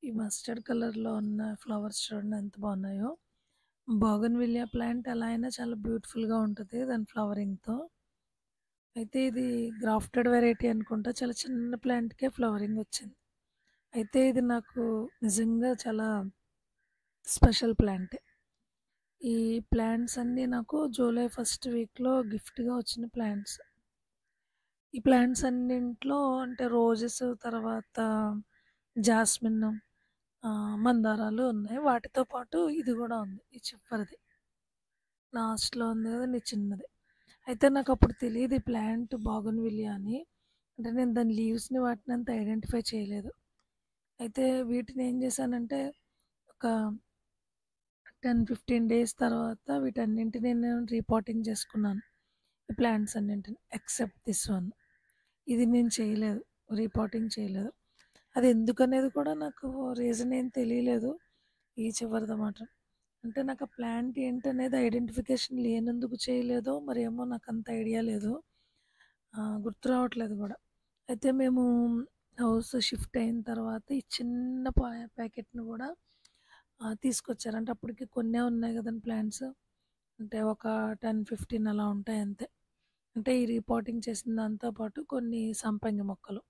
ఈ మస్టర్డ్ కలర్‌లో ఉన్న ఫ్లవర్స్ చూడండి ఎంత బాగున్నాయో. బోగన్‌విలియా ప్లాంట్ ఎలా అయినా చాలా బ్యూటిఫుల్‌గా ఉంటది దాని ఫ్లవరింగ్‌తో. అయితే ఇది గ్రాఫ్టెడ్ వెరైటీ అనుకుంటా. చాలా చిన్న ప్లాంట్‌కే ఫ్లవరింగ్ వచ్చింది. అయితే ఇది నాకు నిజంగా చాలా స్పెషల్ ప్లాంటే. ఈ ప్లాంట్స్ అన్నీ నాకు జూలై ఫస్ట్ వీక్‌లో గిఫ్ట్‌గా వచ్చిన ప్లాంట్స్. ఈ ప్లాంట్స్ అన్నింట్లో అంటే రోజెస్ తర్వాత జాస్మిన్, మందారాలు ఉన్నాయి. వాటితో పాటు ఇది గూడా ఉంది. ఈ చివరిది. లాస్ట్‌లో ఉంది గదండీ చిన్నది. అయితే నాకప్పుడు తెలీదు ఈ ప్లాంట్ బోగన్‌విలియా అని. అంటే నేను దాని లీవ్స్‌ని వాటిని అంత ఐడెంటిఫై చేయలేదు. అయితే వీటిని ఏం చేశానంటే ఒక 10, 15 డేస్ తర్వాత వీటన్నింటిని నేను రీపాటింగ్ చేసుకున్నాను. ఈ ప్లాంట్స్ అన్నింటిని ఎక్సెప్ట్ దిస్ వన్. ఇది నేను చేయలేదు. రీపాటింగ్ చేయలేదు. అది ఎందుకనేది కూడా నాకు రీజన్ ఏం తెలియలేదు. ఈ చివరిది మాత్రం. అంటే నాకు ఆ ప్లాంట్ ఏంటనేది ఐడెంటిఫికేషన్ లేనందుకు చేయలేదో మరేమో నాకంత ఐడియా లేదు. గుర్తు రావట్లేదు గూడా. అయితే మేము హౌస్ షిఫ్ట్ అయిన తర్వాత ఈ చిన్న ప్యాకెట్‌ని గూడా తీసుకొచ్చారు. అంటే అప్పటికి కొన్నే ఉన్నాయి గదండీ ప్లాంట్స్. అంటే ఒక 10, 15 అలా ఉంటాయి అంతే. అంటే ఈ రీపాటింగ్ చేసిన దాంతో పాటు కొన్ని సంపంగి మొక్కలు.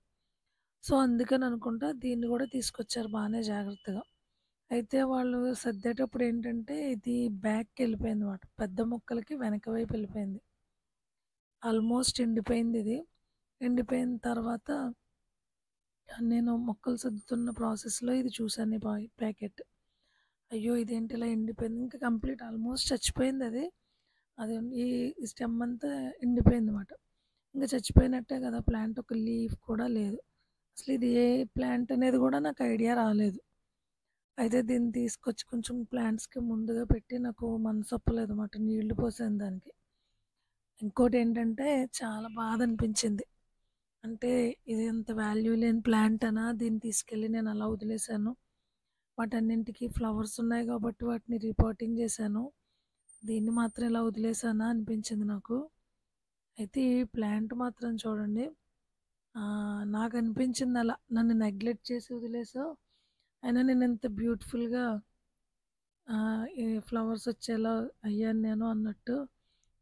సో, అందుకని అనుకుంటా దీన్ని గూడా తీసుకొచ్చారు బానే జాగ్రత్తగా. అయితే వాళ్ళు సర్దేటప్పుడు ఏంటంటే ఇది బ్యాక్‌కెళ్ళిపోయిందన్నమాట. పెద్ద మొక్కలకి వెనక వైపు వెళ్ళిపోయింది. ఆల్మోస్ట్ ఎండిపోయిందిది. ఎండిపోయిన తర్వాత నేను మొక్కలు సర్దుతున్న ప్రాసెస్‌లో ఇది చూసాను ఈ ప్యాకెట్. అయ్యో! ఇదేంటి ఇలా ఎండిపోయింది. ఇంకా కంప్లీట్ ఆల్మోస్ట్ చచ్చిపోయిందది. అది ఈ స్టెమ్ అంతా ఎండిపోయిందన్నమాట. ఇంక చచ్చిపోయినట్టే కదా! ప్లాంట్ ఒక లీఫ్ కూడా లేదు. అసలు ఇది ఏ ప్లాంట్ అనేది కూడా నాకు ఐడియా రాలేదు. అయితే దీన్ని తీసుకొచ్చి కొంచెం ప్లాంట్స్‌కి ముందుగా పెట్టి నాకు మనసొప్పలేదన్నమాట. నీళ్లు పోసాను దానికి. ఇంకోటేంటంటే చాలా బాధ అనిపించింది. అంటే ఇది ఇంత వాల్యూ లేని ప్లాంట్ అనా? దీన్ని తీసుకెళ్ళి నేను అలా వదిలేసాను. వాటన్నింటికి ఫ్లవర్స్ ఉన్నాయి కాబట్టి వాటిని రీపాటింగ్ చేశాను. దీన్ని మాత్రం ఇలా వదిలేసానా అనిపించింది నాకు. అయితే ఈ ప్లాంట్ మాత్రం చూడండి నాకనిపించింది అలా నన్ను నెగ్లెక్ట్ చేసి వదిలేసావు. అయినా నేను ఇంత బ్యూటిఫుల్‌గా ఈ ఫ్లవర్స్ వచ్చేలా అయ్యాను నేను అన్నట్టు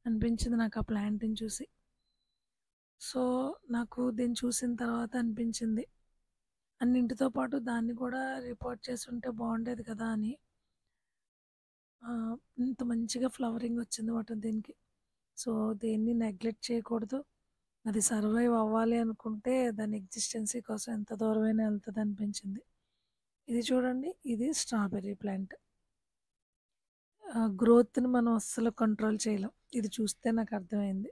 అనిపించింది నాకు ఆ ప్లాంట్‌ని చూసి. సో, నాకు దీన్ని చూసిన తర్వాత అనిపించింది. అన్నింటితో పాటు దాన్ని కూడా రిపోర్ట్ చేసుంటే బాగుండేది కదా అని. ఇంత మంచిగా ఫ్లవరింగ్ వచ్చిందన్నమాట దీనికి. సో, దేన్ని నెగ్లెక్ట్ చేయకూడదు. అది సర్వైవ్ అవ్వాలి అనుకుంటే దాని ఎగ్జిస్టెన్సీ కోసం ఎంత దూరమైనా వెళ్తది అనిపించింది. ఇది చూడండి ఇది స్ట్రాబెర్రీ ప్లాంట్. గ్రోత్‌ని మనం అస్సలు కంట్రోల్ చేయలేం. ఇది చూస్తే నాకు అర్థమైంది.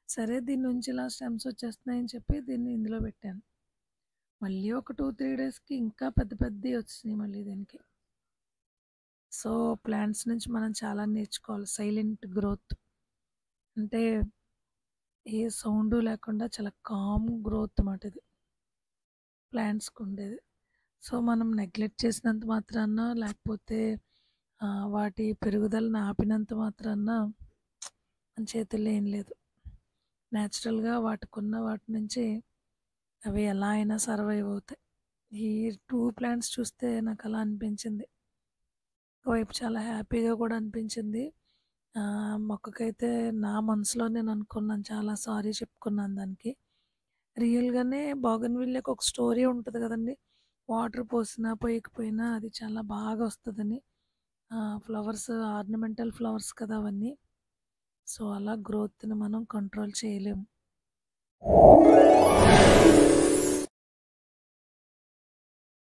సరే దీని నుంచి ఇలా స్టెమ్స్ వచ్చేస్తున్నాయని చెప్పి దీన్ని ఇందులో పెట్టాను. మళ్ళీ ఒక 2, 3 డేస్‌కి ఇంకా పెద్ద పెద్దయి వచ్చినాయి మళ్ళీ దీనికి. సో, ప్లాంట్స్ నుంచి మనం చాలా నేర్చుకోవాలి. Silent growth. అంటే ఏ సౌండు లేకుండా చాలా కామ్ గ్రోత్ మాట ఇది. ప్లాంట్స్‌కుండేది. సో, మనం నెగ్లెక్ట్ చేసినంత మాత్రాన లేకపోతే వాటి పెరుగుదలను ఆపినంత మాత్రాన మన చేతుల్లో ఏం లేదు. నేచురల్‌గా వాటికున్న వాటి నుంచి అవి ఎలా అయినా సర్వైవ్ అవుతాయి. ఈ 2 ప్లాంట్స్ చూస్తే నాకలా అనిపించింది. ఒకవైపు చాలా హ్యాపీగా కూడా అనిపించింది. మొక్కకైతే నా మనసులో నేను అనుకున్నాను. చాలా సారీ చెప్పుకున్నాను దానికి. రియల్‌గానే బోగన్‌విల్లియాకి ఒక స్టోరీ ఉంటది గదండీ! వాటర్ పోసినా, పోయకపోయినా అది చాలా బాగా వస్తదని. ఫ్లవర్స్ ఆర్నమెంటల్ ఫ్లవర్స్ కదా అవన్నీ. సో, అలా గ్రోత్‌ని మనం కంట్రోల్ చేయలేము.